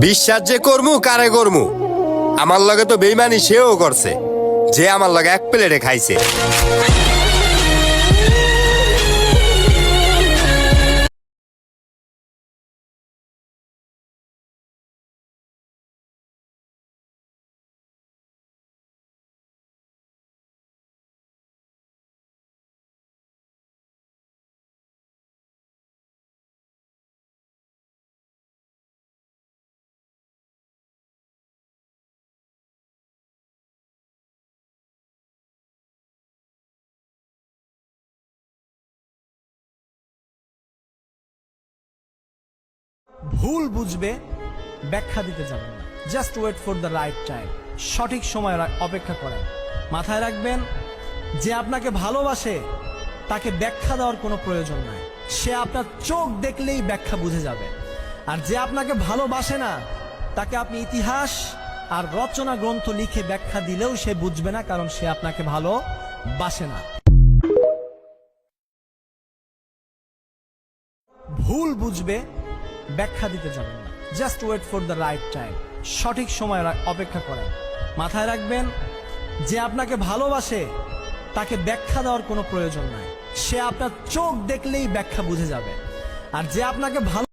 বিশ্বাস যে করমু কারে করমু, আমার লগে তো বেইমানি সেও করছে, যে আমার লগে এক প্লেটে খাইছে। ভুল বুঝবে, ব্যাখ্যা দিতে যাবেন না। Just wait for the right time. সঠিক সময় অপেক্ষা করেন। মাথায় রাখবেন, যে আপনাকে ভালোবাসে তাকে ব্যাখ্যা দেওয়ার কোনো প্রয়োজন নাই। সে আপনার চোখ দেখলেই ব্যাখ্যা বুঝে যাবে। আর যে আপনাকে ভালোবাসে না, তাকে আপনি ইতিহাস আর রচনা গ্রন্থ লিখে ব্যাখ্যা দিলেও সে বুঝবে না, কারণ সে আপনাকে ভালোবাসে না। ভুল বুঝবে, ব্যাখ্যা দিতে যাবেন না। Just wait for the right time. সঠিক সময় অপেক্ষা করেন। মাথায় রাখবেন, যে আপনাকে ভালোবাসে তাকে ব্যাখ্যা দেওয়ার কোনো প্রয়োজন নাই। সে আপনার চোখ দেখলেই ব্যাখ্যা বুঝে যাবে। আর যে আপনাকে ভালো